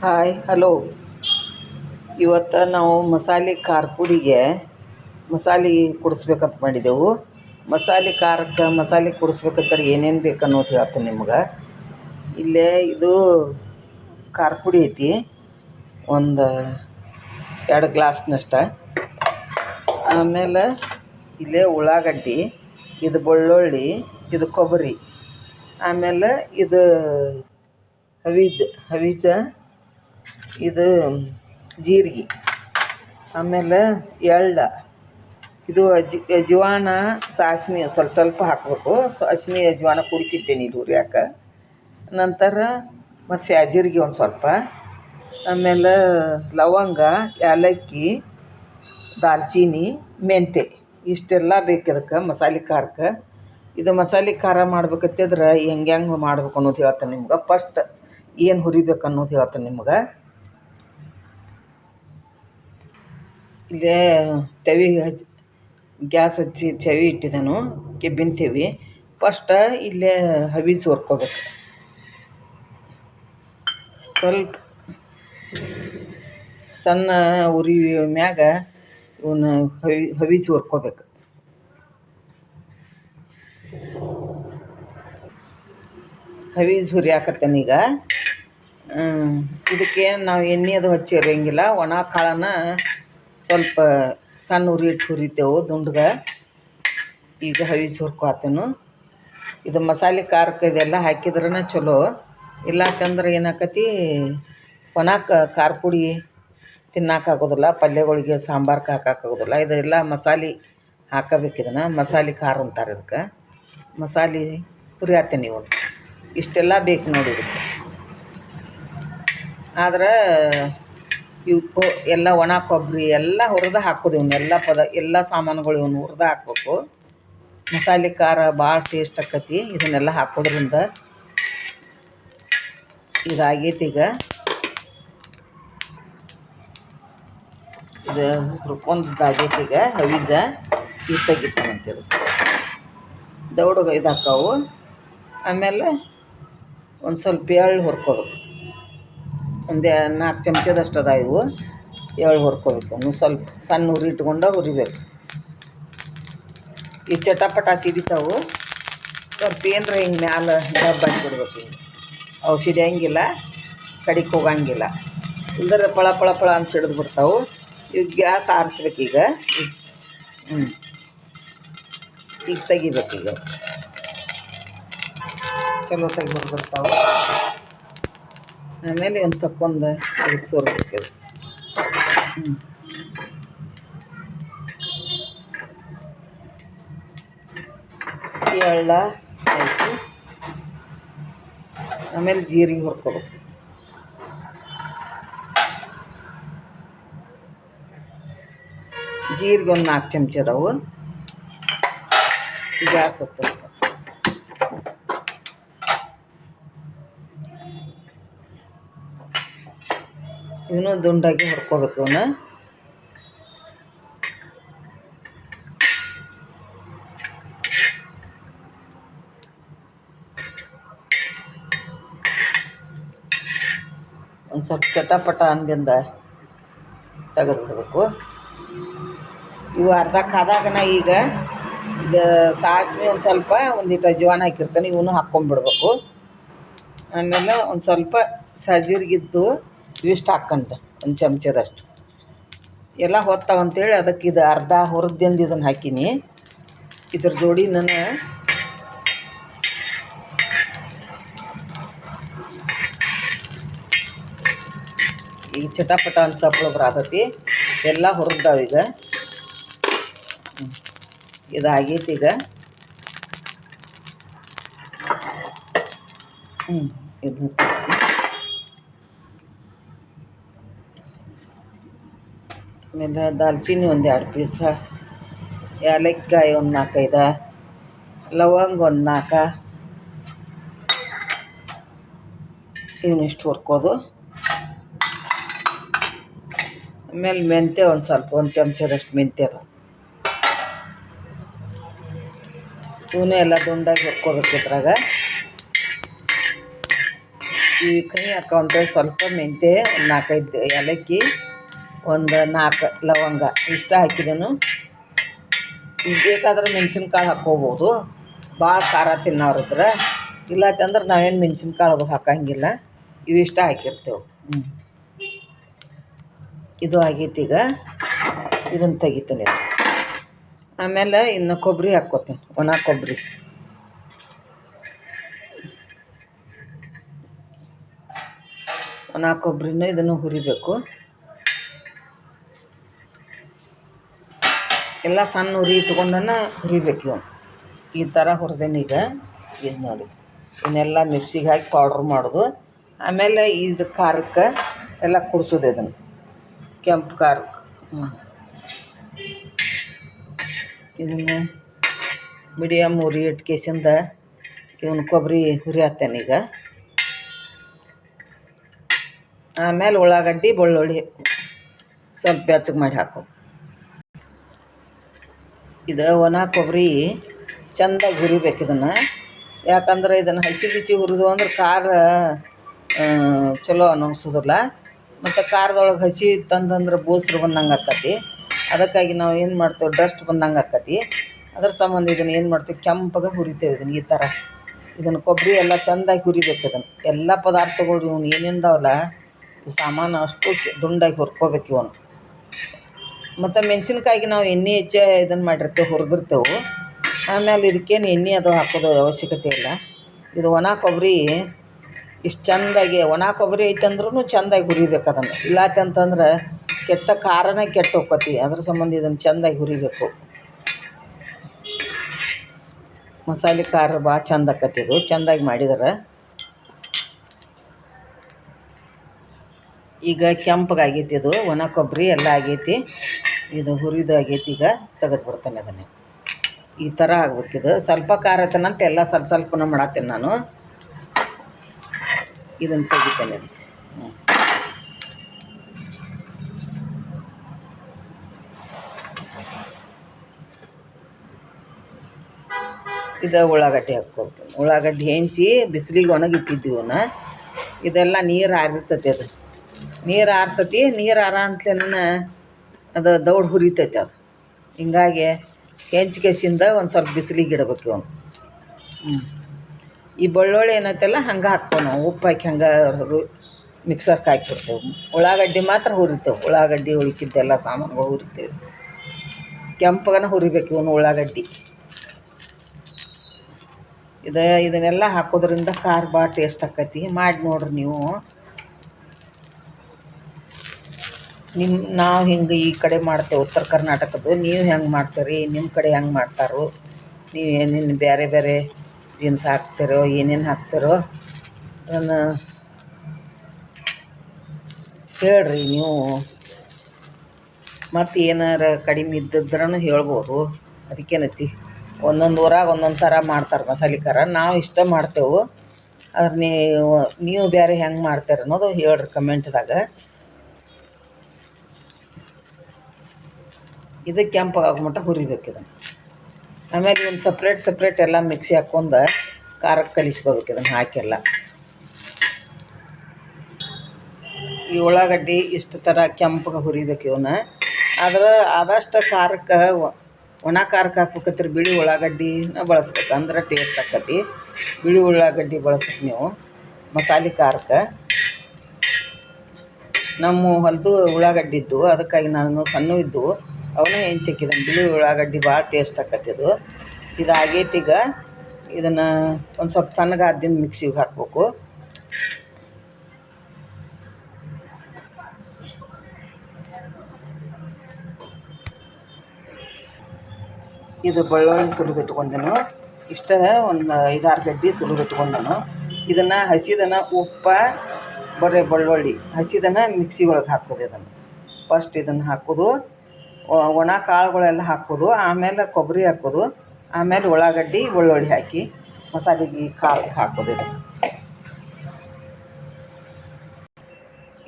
Hi hello. ಇವತ್ತು ನಾವು ಮಸಾಲೆ ಖಾರ ಪುಡಿಗೆ ಮಸಾಲೆ ಕುಡಿಸ್ಬೇಕಂತ ಮಾಡಿದ್ದೆವು. ಮಸಾಲೆ ಖಾರಕ್ಕೆ ಮಸಾಲೆ ಕುಡಿಸ್ಬೇಕಂತಾರೆ ಏನೇನು ಬೇಕು ಅನ್ನೋದು ಹೇಳ್ತೀನಿ ನಿಮ್ಗೆ. ಇಲ್ಲೇ ಇದು ಖಾರ ಪುಡಿ ಐತಿ, ಒಂದು 2 ಗ್ಲಾಸ್ನಷ್ಟ. ಆಮೇಲೆ ಇಲ್ಲೇ ಉಳ್ಳಾಗಡ್ಡಿ, ಇದು ಬೆಳ್ಳುಳ್ಳಿ, ಇದು ಕೊಬ್ಬರಿ, ಆಮೇಲೆ ಇದು ಹವೀಜ, ಇದು ಜೀರಿಗೆ, ಆಮೇಲೆ ಎಳ್ಳು, ಇದು ಅಜ್ವಾನ, ಸಾಸ್ವೆ ಸ್ವಲ್ಪ ಸ್ವಲ್ಪ ಹಾಕಬೇಕು. ಸಾಸ್ವೆ ಅಜ್ವಾನ ಕುಡಿಸಿಟ್ಟೇನಿ ಇದು ಹುರಿಯಾಕೆ. ನಂತರ ಮತ್ತು ಸ್ಯಾಜೀರಿಗೆ ಒಂದು ಸ್ವಲ್ಪ, ಆಮೇಲೆ ಲವಂಗ, ಏಲಕ್ಕಿ, ದಾಲ್ಚೀನಿ, ಮೆಂತ್ಯ, ಇಷ್ಟೆಲ್ಲ ಬೇಕು ಇದಕ್ಕೆ ಮಸಾಲೆ ಖಾರಕ್ಕೆ. ಇದು ಮಸಾಲೆ ಖಾರ ಮಾಡ್ಬೇಕಂತಿದ್ರೆ ಹೆಂಗೆ ಮಾಡ್ಬೇಕು ಅನ್ನೋದು ಹೇಳ್ತೀನಿ ನಿಮ್ಗೆ. ಫಸ್ಟ್ ಏನು ಹುರಿಬೇಕು ಅನ್ನೋದು ಹೇಳ್ತೀನಿ ನಿಮ್ಗೆ. ಇಲ್ಲೇ ಗ್ಯಾಸ್ ಹಚ್ಚಿ ಚವಿ ಇಟ್ಟಿದ್ದೆನು, ಕೆಬ್ಬಿನ ತೆವಿ. ಫಸ್ಟ್ ಇಲ್ಲೇ ಹವೀಜ್ ಹುರ್ಕೋಬೇಕು. ಸ್ವಲ್ಪ ಸಣ್ಣ ಉರಿ ಮ್ಯಾಗ ಇವನ್ನ ಹವೀಜ್ ಹುರ್ಕೋಬೇಕು. ಹವೀಜ್ ಹುರಿಯಾಕತ್ತೇನೀಗ. ಇದಕ್ಕೆ ನಾವು ಎಣ್ಣೆ ಅದು ಹಚ್ಚಿ ಹರಿಯಂಗಿಲ್ಲ. ಒಣ ಕಾಳನ್ನ ಸ್ವಲ್ಪ ಸಣ್ಣ ಉರಿ ಇಟ್ಟು ಹುರಿತೇವೆ ದುಂಡ್ಗೆ. ಈಗ ಹವೀಜ್ ಹುರ್ಕೊತೇನು. ಇದು ಮಸಾಲೆ ಖಾರಕ್ಕೆ ಇದೆಲ್ಲ ಹಾಕಿದ್ರೇ ಚಲೋ. ಇಲ್ಲಾಕಂದ್ರೆ ಏನಾಕತಿ, ಒಣ ಖಾರ ಪುಡಿ ತಿನ್ನೋಕ್ಕಾಗೋದಿಲ್ಲ, ಪಲ್ಯಗಳಿಗೆ ಸಾಂಬಾರ್ಗೆ ಹಾಕೋಕ್ಕಾಗೋದಿಲ್ಲ. ಇದೆಲ್ಲ ಮಸಾಲೆ ಹಾಕಬೇಕು. ಇದನ್ನು ಮಸಾಲೆ ಖಾರ ಅಂತಾರೆ ಇದಕ್ಕೆ. ಮಸಾಲೆ ಹುರಿಯಾತೇನೆ ಇವು ಇಷ್ಟೆಲ್ಲ ಬೇಕು ನೋಡಿ ಇದಕ್ಕೆ. ಆದ್ರೆ ಇವು ಎಲ್ಲ ಒಣ ಕೊಬ್ಬರಿ ಎಲ್ಲ ಹುರಿದು ಹಾಕೋದು. ಇವನ್ನೆಲ್ಲ ಎಲ್ಲ ಸಾಮಾನುಗಳು ಇವನ್ನ ಹುರಿದು ಹಾಕ್ಬೇಕು. ಮಸಾಲೆ ಖಾರ ಭಾಳ ಟೇಸ್ಟ್ ಆಕತಿ ಇದನ್ನೆಲ್ಲ ಹಾಕೋದ್ರಿಂದ. ಇದಾಗೈತಿ ಈಗ. ಇದು ಹುರ್ಕೊಂಡದ್ದಾಗೈತಿ ಈಗ. ಹವೀಜ ಈಗ ತೆಗಿತಾನಂತಿದು ದೌಡಗೆ ಇದು ಹಾಕಾವು. ಆಮೇಲೆ ಒಂದು ಸ್ವಲ್ಪ ಎಳ್ಳು ಹುರ್ಕೋಬೇಕು. ಒಂದು 4 ಚಮಚದಷ್ಟು ಅದ ಇವು. ಎಳ್ಳು ಹುರ್ಕೋಬೇಕು. ಸ್ವಲ್ಪ ಸಣ್ಣ ಉರಿ ಇಟ್ಕೊಂಡು ಹುರಿಬೇಕು. ಈ ಚಟಪಟ ಸಿಡಿತಾವು. ಸ್ವಲ್ಪ ಏನರ ಹಿಂಗೆ ಮ್ಯಾಲೆ ಡಬ್ಬ ಹಾಕಿಬಿಡ್ಬೇಕು. ಹಿಂಗೆ ಅವು ಸಿಡಿಯಂಗಿಲ್ಲ, ಕಡಿಗೆ ಹೋಗಂಗಿಲ್ಲ. ಇಲ್ದರೆ ಪಳ ಪಳ ಪಳ ಅಂತ ಸಿಡಿದು ಬಿಡ್ತಾವೆ. ಈಗ ಗ್ಯಾಸ್ ಆರಿಸ್ಬೇಕೀಗ. ಈಗ ತೆಗಿಬೇಕೀಗ. ಚಲೋ ತೆಗಿ ಬರ್ತಾವೆ. ಆಮೇಲೆ ಒಂದು ತಕ್ಕೊಂದು ಇದಕ್ಕೆ ಸೋರ್ಬೇಕು. ಎಳ್ಳ ಆಯಿತು. ಆಮೇಲೆ ಜೀರಿಗೆ ಹುರ್ಕೋಬೇಕು. ಜೀರಿಗೆ ಒಂದು 4 ಚಮಚ ಅದಾವು. ಗ್ಯಾಸ್ ಹತ್ತಬೇಕು. ಇವನು ದುಂಡಾಗಿ ಹುರ್ಕೋಬೇಕು. ಇವನ್ನ ಒಂದು ಸ್ವಲ್ಪ ಚಟಪಟ ಅಂದಿಂದ ತೆಗೆದುಬಿಡ್ಬೇಕು. ಇವು ಅರ್ಧ ಕಾದಾಗನ ಈಗ ಇದು ಸಾಸಿವೆ ಒಂದು ಸ್ವಲ್ಪ ಒಂದಿಟ್ಟು ಅಜ್ವಾನ ಹಾಕಿರ್ತಾನೆ, ಇವನು ಹಾಕ್ಕೊಂಬಿಡ್ಬೇಕು. ಆಮೇಲೆ ಒಂದು ಸ್ವಲ್ಪ ಸಜೀರಿಗಿದ್ದು ಇವಿಷ್ಟು ಹಾಕ್ಕಂತ ಒಂದು ಚಮಚದಷ್ಟು ಎಲ್ಲ ಹೊತ್ತಾವಂತೇಳಿ ಅದಕ್ಕೆ ಇದು ಅರ್ಧ ಹುರಿದಿಂದ ಇದನ್ನು ಹಾಕೀನಿ. ಇದ್ರ ಜೋಡಿ ನಾನು ಈಗ ಚಟಪಟ ಅಂತ ಸಪ್ಪಳು ಬರತೈತಿ. ಎಲ್ಲ ಹುರಿದಾವೀಗ. ಇದಾಗೈತಿ ಈಗ. ಇದು ಆಮೇಲೆ ದಾಲ್ಚಿನ್ನಿ ಒಂದು 2 ಪೀಸ, ಏಲಕ್ಕಾಯಿ ಒಂದು 4-5, ಲವಂಗ ಒಂದು 4, ಇವನ್ನಿಷ್ಟು ಹುರ್ಕೋದು. ಆಮೇಲೆ ಮೆಂತ್ಯ ಒಂದು ಸ್ವಲ್ಪ, ಒಂದು ಚಮಚದಷ್ಟು ಮೆಂತ್ಯ ಅದ. ಇವನ್ನೇ ಎಲ್ಲ ದುಂಡಾಗಿ ಹುರ್ಕೋಬೇಕು ಇದ್ರಾಗ. ಈ ಕಹಿ ಹಾಕೋಂತೇಳಿ ಸ್ವಲ್ಪ ಮೆಂತ್ಯ, ಒಂದು 4-5 ಏಲಕ್ಕಿ, ಒಂದು 4 ಲವಂಗ ಇಷ್ಟ ಹಾಕಿದೆನು. ಈಗ ಬೇಕಾದ್ರೆ ಮೆಣಸಿನ್ಕಾಳು ಹಾಕ್ಕೋಬೋದು, ಭಾಳ ಖಾರ ತಿನ್ನೋರಿದ್ರೆ. ಇಲ್ಲತ್ತಂದ್ರೆ ನಾವೇನು ಮೆಣಸಿನ್ಕಾಳು ಅದು ಹಾಕೋಂಗಿಲ್ಲ, ಇವಿಷ್ಟ ಹಾಕಿರ್ತೇವೆ. ಇದು ಆಗೈತಿ. ಈಗ ಇದನ್ನು ತೆಗಿತೀನಿ. ಆಮೇಲೆ ಇನ್ನು ಕೊಬ್ಬರಿ ಹಾಕ್ಕೋತೀನಿ, ಒಣ ಕೊಬ್ಬರಿ. ಒಣ ಕೊಬ್ಬರಿನ ಇದನ್ನು ಹುರಿಬೇಕು. ಎಲ್ಲ ಸಣ್ಣ ಉರಿ ಇಟ್ಕೊಂಡನ ಹುರಿಬೇಕು. ಇವನು ಈ ಥರ ಹುರಿದೇನೆ. ಈಗ ಇದು ನೋಡಿ, ಇವನ್ನೆಲ್ಲ ಮಿಕ್ಸಿಗೆ ಹಾಕಿ ಪೌಡ್ರ್ ಮಾಡೋದು. ಆಮೇಲೆ ಇದು ಖಾರಕ್ಕೆ ಎಲ್ಲ ಕುಡಿಸೋದು, ಇದನ್ನು ಕೆಂಪು ಖಾರಕ್ಕೆ. ಇದನ್ನು ಮೀಡಿಯಮ್ ಉರಿ ಇಟ್ಕೇಸಿಂದ ಇವನು ಕೊಬ್ಬರಿ ಹುರಿ ಹಾಕ್ತೇನೆ. ಈಗ ಆಮೇಲೆ ಉಳ್ಳಾಗಡ್ಡಿ ಬೆಳ್ಳುಳ್ಳಿ ಸ್ವಲ್ಪ ಬೆಚ್ಚಗೆ ಮಾಡಿ ಹಾಕೋ. ಇದು ಒಣ ಕೊಬ್ಬರಿ ಚೆಂದಾಗಿ ಹುರಿಬೇಕು ಇದನ್ನು. ಯಾಕಂದ್ರೆ ಇದನ್ನು ಹಸಿ ಬಿಸಿ ಹುರಿದು ಅಂದ್ರೆ ಖಾರ ಚಲೋ ಅನ್ನಿಸೋದಿಲ್ಲ. ಮತ್ತು ಖಾರದೊಳಗೆ ಹಸಿ ಇತ್ತಂತಂದ್ರೆ ಬೋಸ್ರು ಬಂದಂಗೆ ಆಕ್ಕತಿ. ಅದಕ್ಕಾಗಿ ನಾವು ಏನು ಮಾಡ್ತೇವೆ, ಡಸ್ಟ್ ಬಂದಂಗೆ ಆಕ್ಕತಿ. ಅದ್ರ ಸಂಬಂಧ ಇದನ್ನು ಏನು ಮಾಡ್ತೀವಿ, ಕೆಂಪಗೆ ಹುರಿತೇವೆ. ಇದನ್ನು ಈ ಥರ ಇದನ್ನು ಕೊಬ್ಬರಿ ಎಲ್ಲ ಚೆಂದಾಗಿ ಹುರಿಬೇಕು. ಇದನ್ನು ಎಲ್ಲ ಪದಾರ್ಥಗಳು ಇವನು ಏನೇನಿದಾವಲ್ಲ ಸಾಮಾನು ಅಷ್ಟು ದುಂಡಾಗಿ ಹುರ್ಕೋಬೇಕು ಇವನು. ಮತ್ತು ಮೆಣಸಿನ್ಕಾಯಿಗೆ ನಾವು ಎಣ್ಣೆ ಹೆಚ್ಚೆ ಇದನ್ನು ಮಾಡಿರ್ತೇವೆ, ಹುರಿದಿರ್ತೇವೆ. ಆಮೇಲೆ ಇದಕ್ಕೇನು ಎಣ್ಣೆ ಅದು ಹಾಕೋದು ಅವಶ್ಯಕತೆ ಇಲ್ಲ. ಇದು ಒಣ ಕೊಬ್ಬರಿ ಇಷ್ಟು ಚೆಂದಾಗಿ ಒಣ ಕೊಬ್ಬರಿ ಐತಂದ್ರೂ ಚೆಂದಾಗಿ ಹುರಿಬೇಕು ಅದನ್ನು. ಇಲ್ಲಾತಂತಂದ್ರೆ ಕೆಟ್ಟ ಖಾರನೇ ಕೆಟ್ಟು ಹೋಗ್ತತಿ. ಅದ್ರ ಸಂಬಂಧ ಇದನ್ನು ಚೆಂದಾಗಿ ಹುರಿಬೇಕು. ಮಸಾಲೆ ಖಾರ ಭಾಳ ಚೆಂದ ಆಕತಿ ಇದು ಚೆಂದಾಗಿ ಮಾಡಿದ್ರೆ. ಈಗ ಕೆಂಪಗಾಗೈತಿ ಇದು ಒಣ ಕೊಬ್ಬರಿ ಎಲ್ಲ ಆಗೈತಿ. ಇದು ಹುರಿದು ಆಗೈತಿ. ಈಗ ತೆಗೆದು ಬಿಡ್ತೇನೆ ಅದನ್ನು. ಈ ಥರ ಆಗ್ಬೇಕಿದು. ಸ್ವಲ್ಪ ಖಾರ ಐತನಂತ ಎಲ್ಲ ಸ್ವಲ್ಪನ ಮಾಡತ್ತೇನೆ ನಾನು. ಇದನ್ನು ತೆಗಿತೇನೆ. ಇದು ಉಳ್ಳಾಗಡ್ಡಿ ಹಾಕ್ಕೊಳ್ತೀನಿ. ಉಳ್ಳಾಗಡ್ಡಿ ಹೆಂಚಿ ಬಿಸಿಲಿಗೆ ಒಣಗಿಟ್ಟಿದ್ದೀವಿ ಇವನ್ನ. ಇದೆಲ್ಲ ನೀರು ಆರಿರ್ತೈತಿ. ಅದು ನೀರು ಆರ್ತತಿ. ನೀರು ಆರ ಅಂತಲೇ ಅದು ದೌಡ್ ಹುರಿತೈತಿ ಅದು. ಹಿಂಗಾಗಿ ಹೆಂಚ್ಕೆಸಿಂದ ಒಂದು ಸ್ವಲ್ಪ ಬಿಸಿಲಿಗೆ ಇಡಬೇಕು ಇವನು. ಈ ಬೆಳ್ಳುಳ್ಳಿ ಏನೈತಲ್ಲ ಹಂಗೆ ಹಾಕ್ತೇವೆ ನಾವು. ಉಪ್ಪು ಹಾಕಿ ಹಂಗೆ ಮಿಕ್ಸರ್ಗೆ ಹಾಕಿಬಿಡ್ತೇವೆ. ಉಳ್ಳಾಗಡ್ಡಿ ಮಾತ್ರ ಹುರಿತೇವೆ. ಉಳ್ಳಾಗಡ್ಡಿ ಉಳ್ಕಿದ್ದೆಲ್ಲ ಸಾಮಾನುಗಳು ಹುರಿತೇವೆ. ಕೆಂಪಗನ ಹುರಿಬೇಕು ಇವನು ಉಳ್ಳಾಗಡ್ಡಿ. ಇದನ್ನೆಲ್ಲ ಹಾಕೋದ್ರಿಂದ ಖಾರ ಭಾಳ ಟೇಸ್ಟ್ ಆಕತಿ. ಮಾಡಿ ನೋಡ್ರಿ ನೀವು. ನಾವು ಹಿಂಗೆ ಈ ಕಡೆ ಮಾಡ್ತೇವೆ ಉತ್ತರ ಕರ್ನಾಟಕದ್ದು. ನೀವು ಹೆಂಗೆ ಮಾಡ್ತೀರಿ, ನಿಮ್ಮ ಕಡೆ ಹೆಂಗೆ ಮಾಡ್ತಾರೋ, ನೀವು ಏನೇನು ಬೇರೆ ಬೇರೆ ದಿನಸಿ ಹಾಕ್ತಿರೋ, ಏನೇನು ಹಾಕ್ತಿರೋ ಅದನ್ನು ಹೇಳ್ರಿ ನೀವು. ಮತ್ತು ಏನಾರು ಕಡಿಮೆ ಇದ್ದಿದ್ರೂ ಹೇಳ್ಬೋದು. ಅದಕ್ಕೇನೈತಿ, ಒಂದೊಂದು ಊರಾಗ ಒಂದೊಂದು ಥರ ಮಾಡ್ತಾರೆ ಮಸಾಲೆ ಖಾರ. ನಾವು ಇಷ್ಟ ಮಾಡ್ತೇವೆ. ಆದ್ರೆ ನೀವು ಬೇರೆ ಹೆಂಗೆ ಮಾಡ್ತೀರ ಅನ್ನೋದು ಹೇಳ್ರಿ ಕಮೆಂಟ್ದಾಗ. ಇದು ಕೆಂಪಾಗೋ ಹುರಿಬೇಕು ಇದನ್ನು. ಆಮೇಲೆ ಒಂದು ಸಪ್ರೇಟ್ ಎಲ್ಲ ಮಿಕ್ಸಿ ಹಾಕ್ಕೊಂಡು ಖಾರಕ್ಕೆ ಕಲಿಸ್ಕೋಬೇಕು ಇದನ್ನು ಹಾಕೆಲ್ಲ. ಈ ಉಳ್ಳಾಗಡ್ಡಿ ಇಷ್ಟು ಥರ ಕೆಂಪಗೆ ಹುರಿಬೇಕು ಇವನ್ನ. ಆದ್ರೆ ಆದಷ್ಟು ಖಾರಕ್ಕೆ ಒಣ ಖಾರಕ್ಕೆ ಹಾಕ್ಬೇಕತ್ರಿ ಬಿಳಿ ಉಳ್ಳಾಗಡ್ಡಿನ ಬಳಸ್ಬೇಕು, ಅಂದ್ರೆ ಟೇಸ್ಟ್ ಆಕತಿ. ಬಿಳಿ ಉಳ್ಳಾಗಡ್ಡಿ ಬಳಸ್ಬೇಕು ನೀವು ಮಸಾಲೆ ಖಾರಕ್ಕೆ. ನಮ್ಮ ಹೊಲದು ಉಳ್ಳಾಗಡ್ಡಿ ಇದ್ದು, ಅದಕ್ಕಾಗಿ ನಾನು ಸಣ್ಣ ಇದ್ದು ಅವನ್ನೇ ಹೆಂಚಿಕ್ಕಿದ್ದೀನಿ. ಬಿಳಿ ಉಳ್ಳಾಗಡ್ಡಿ ಭಾಳ ಟೇಸ್ಟ್ ಆಕತಿ ಅದು. ಇದು ಆಗೈತಿ. ಈಗ ಇದನ್ನು ಒಂದು ಸ್ವಲ್ಪ ತಣ್ಣಗಾದಿಂದ ಮಿಕ್ಸಿಗೆ ಹಾಕ್ಬೇಕು. ಇದು ಬೆಳ್ಳುಳ್ಳಿ ಸುಲಿದಿಟ್ಕೊಂಡೆನು. ಇಷ್ಟ ಒಂದು 5-6 ಗಡ್ಡೆ ಸುಲಿದಿಟ್ಕೊಂಡೆನು. ಇದನ್ನು ಹಸಿದನ್ನು ಬರೀ ಬೆಳ್ಳುಳ್ಳಿ ಹಸಿದನ್ನು ಮಿಕ್ಸಿ ಒಳಗೆ ಹಾಕೋದು. ಇದನ್ನು ಫಸ್ಟ್ ಇದನ್ನು ಹಾಕೋದು, ಒಣ ಕಾಳುಗಳೆಲ್ಲ ಹಾಕೋದು, ಆಮೇಲೆ ಕೊಬ್ಬರಿ ಹಾಕೋದು, ಆಮೇಲೆ ಉಳ್ಳಾಗಡ್ಡಿ ಬೆಳ್ಳುಳ್ಳಿ ಹಾಕಿ ಮಸಾಲೆಗೆ ಖಾರಕ್ಕೆ ಹಾಕೋದು.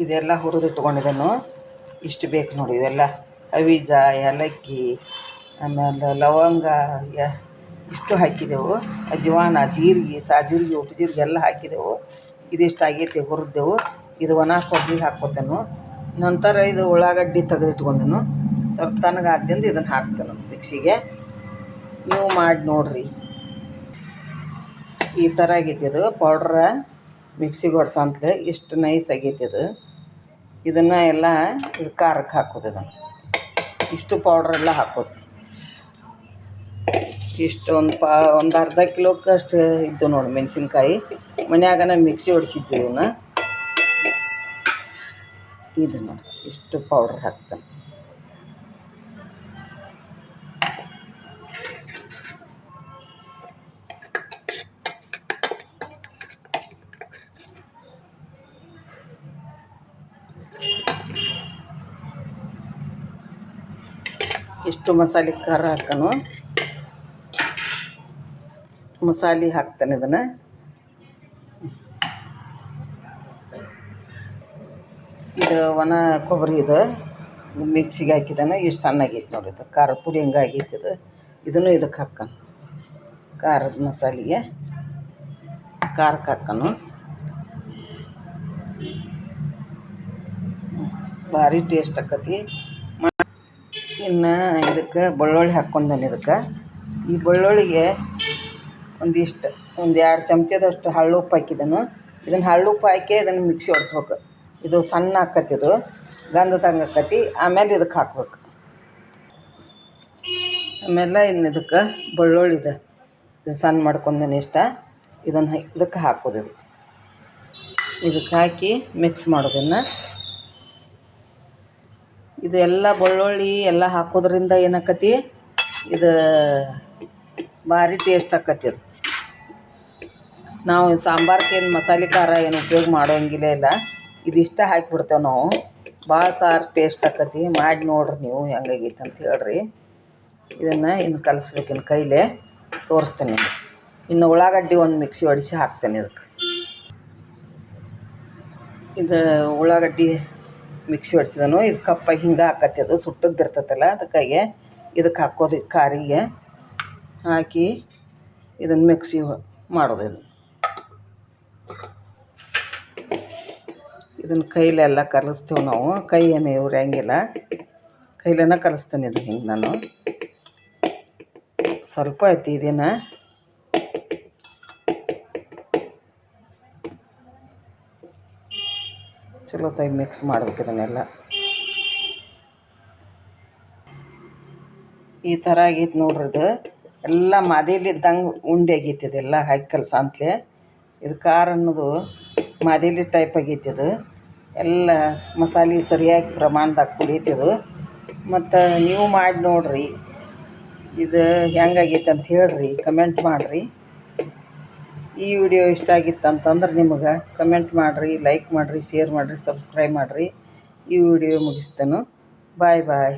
ಇದೆಲ್ಲ ಹುರಿದಿಟ್ಕೊಂಡಿದ್ದೇನು. ಇಷ್ಟು ಬೇಕು ನೋಡಿ. ಇವೆಲ್ಲ ಅವೀಜ, ಏಲಕ್ಕಿ, ಆಮೇಲೆ ಲವಂಗ ಇಷ್ಟು ಹಾಕಿದೆವು. ಅಜ್ವಾನ, ಜೀರಿಗೆ, ಸಾಜೀರಿಗೆ, ಒಟ್ಟು ಜೀರಿಗೆ ಎಲ್ಲ ಹಾಕಿದೆವು. ಇದಿಷ್ಟು ಆಗೈತಿ ಹುರಿದೆವು. ಇದು ಒಣ ಕೊಬ್ಬರಿ ಹಾಕ್ಕೋತೇನು. ನಂತರ ಇದು ಉಳ್ಳಾಗಡ್ಡಿ ತೆಗೆದಿಟ್ಕೊಂಡೆನು. ಸ್ವಲ್ಪ ತಣ್ಣಗಾದ್ದಿಂದ ಇದನ್ನು ಹಾಕ್ತೇನೆ ಮಿಕ್ಸಿಗೆ. ನೀವು ಮಾಡಿ ನೋಡಿರಿ. ಈ ಥರ ಆಗೈತಿ ಇದು ಪೌಡ್ರ. ಮಿಕ್ಸಿಗೆ ಹೊಡ್ಸಂತಲೇ ಇಷ್ಟು ನೈಸ್ ಆಗೈತಿ ಇದು. ಇದನ್ನು ಎಲ್ಲ ಇದು ಖಾರಕ್ಕೆ ಹಾಕೋದು. ಇದನ್ನು ಇಷ್ಟು ಪೌಡ್ರೆಲ್ಲ ಹಾಕೋದು. ಇಷ್ಟು ಒಂದು ಅರ್ಧ ಕಿಲೋಕ್ಕಷ್ಟು ಇದ್ದು ನೋಡಿ ಮೆಣಸಿನ್ಕಾಯಿ. ಮನ್ಯಾಗನ ಮಿಕ್ಸಿ ಹೊಡ್ಸಿದ್ವಿ ಇವನ್ನ. ಇದು ನೋಡಿ ಇಷ್ಟು ಪೌಡ್ರ್ ಹಾಕ್ತಾನೆ. ಇಷ್ಟು ಮಸಾಲೆ ಖಾರ ಹಾಕನು. ಮಸಾಲೆ ಹಾಕ್ತಾನೆ ಇದನ್ನು. ಇದು ಒಣ ಕೊಬ್ಬರಿ ಇದು ಮಿಕ್ಸಿಗೆ ಹಾಕಿದಾನೆ. ಇಷ್ಟು ಸಣ್ಣಗೈತೆ ನೋಡಿ. ಇದು ಖಾರದ ಪುಡಿ ಹೆಂಗಾಗೈತೆ ಇದು. ಇದನ್ನು ಇದಕ್ಕೆ ಹಾಕ್ಕನು. ಖಾರದ ಮಸಾಲೆಗೆ ಖಾರಕ್ಕೆ ಹಾಕ್ಕನು. ಭಾರಿ ಟೇಸ್ಟ್ ಆಕತಿ. ಇನ್ನು ಇದಕ್ಕೆ ಬೆಳ್ಳುಳ್ಳಿ ಹಾಕ್ಕೊಂಡೇನೆ. ಇದಕ್ಕೆ ಈ ಬೆಳ್ಳುಳ್ಳಿಗೆ ಒಂದಿಷ್ಟು 1-2 ಚಮಚದಷ್ಟು ಹಳ್ಳುಪ್ಪು ಹಾಕಿದನು. ಇದನ್ನು ಹಳ್ಳುಪ್ಪು ಹಾಕಿ ಇದನ್ನು ಮಿಕ್ಸಿ ಹೊಡ್ಸ್ಬೇಕು. ಇದು ಸಣ್ಣ ಆಕತಿ. ಇದು ಗಂಧದಂಗೆ ಆಕತಿ. ಆಮೇಲೆ ಇದಕ್ಕೆ ಹಾಕ್ಬೇಕು. ಆಮೇಲೆ ಇನ್ನು ಇದಕ್ಕೆ ಬೆಳ್ಳುಳ್ಳಿದು ಇದು ಸಣ್ಣ ಮಾಡ್ಕೊಂಡೇನೆ ಇಷ್ಟ. ಇದನ್ನು ಇದಕ್ಕೆ ಹಾಕೋದು. ಇದಕ್ಕೆ ಹಾಕಿ ಮಿಕ್ಸ್ ಮಾಡೋದನ್ನು. ಇದು ಎಲ್ಲ ಬೆಳ್ಳುಳ್ಳಿ ಎಲ್ಲ ಹಾಕೋದ್ರಿಂದ ಏನಾಕತಿ, ಇದು ಭಾರಿ ಟೇಸ್ಟ್ ಆಕತಿ. ಅದು ನಾವು ಸಾಂಬಾರ್ಗೆ ಏನು ಮಸಾಲೆ ಖಾರ ಏನು ಉಪಯೋಗ ಮಾಡೋಂಗಿಲ್ಲ. ಇಲ್ಲ ಇದಿಷ್ಟ ಹಾಕಿಬಿಡ್ತೇವೆ ನಾವು. ಭಾಳ ಸಾರು ಟೇಸ್ಟ್ ಆಕತಿ. ಮಾಡಿ ನೋಡಿರಿ ನೀವು ಹೆಂಗಾಗೈತೆ ಅಂತ ಹೇಳ್ರಿ. ಇದನ್ನು ಇನ್ನು ಕಲಿಸ್ಬೇಕಿನ್ನು ಕೈಲೇ ತೋರಿಸ್ತೇನೆ. ಇನ್ನು ಉಳ್ಳಾಗಡ್ಡಿ ಒಂದು ಮಿಕ್ಸಿ ಹೊಡಿಸಿ ಹಾಕ್ತೇನೆ ಇದಕ್ಕೆ. ಇದು ಉಳ್ಳಾಗಡ್ಡಿ ಮಿಕ್ಸಿ ಹೊಡ್ಸಿದನು. ಇದು ಕಪ್ಪಾಗಿ ಹಿಂಗೆ ಹಾಕತ್ತೆ. ಅದು ಸುಟ್ಟದ್ದಿರ್ತೈತಲ್ಲ ಅದಕ್ಕಾಗಿ ಇದಕ್ಕೆ ಹಾಕೋದು. ಖಾರಿಗೆ ಹಾಕಿ ಇದನ್ನು ಮಿಕ್ಸಿ ಮಾಡೋದು. ಇದನ್ನು ಕೈಲೆಲ್ಲ ಕಲಿಸ್ತೀವಿ ನಾವು. ಕೈ ಏನು ಉರಿಯಂಗಿಲ್ಲ. ಕೈಲೇನ ಕಲಿಸ್ತೇನೆ ಇದು. ಹಿಂಗೆ ನಾನು ಸ್ವಲ್ಪ ಐತಿ ಇದನ್ನು. ಚಲೋ ತಾಯಿ ಮಿಕ್ಸ್ ಮಾಡ್ಬೇಕು ಇದನ್ನೆಲ್ಲ. ಈ ಥರ ಆಗೈತೆ ನೋಡ್ರಿ. ಇದು ಎಲ್ಲ ಮಾದೇಲಿದ್ದಂಗೆ ಉಂಡೆ ಆಗೈತಿ. ಇದೆಲ್ಲ ಹಾಕಿ ಕಲಸಂತಲೇ. ಇದು ಖಾರ ಅನ್ನೋದು ಮಾದೇಲಿ ಟೈಪ್ ಆಗೈತಿ. ಇದು ಎಲ್ಲ ಮಸಾಲೆ ಸರಿಯಾಗಿ ಪ್ರಮಾಣದಾಗ ಕುಡಿಯತಿದು. ಮತ್ತು ನೀವು ಮಾಡಿ ನೋಡಿರಿ. ಇದು ಹೆಂಗಾಗೈತೆ ಅಂತ ಹೇಳ್ರಿ, ಕಮೆಂಟ್ ಮಾಡಿರಿ. ಈ ವಿಡಿಯೋ ಇಷ್ಟ ಆಗಿತ್ತು ಅಂತಂದ್ರೆ ನಿಮಗೆ ಕಮೆಂಟ್ ಮಾಡಿರಿ, ಲೈಕ್ ಮಾಡಿರಿ, ಶೇರ್ ಮಾಡಿರಿ, ಸಬ್ಸ್ಕ್ರೈಬ್ ಮಾಡಿರಿ. ಈ ವಿಡಿಯೋ ಮುಗಿಸ್ತೇನೆ. ಬಾಯ್ ಬಾಯ್.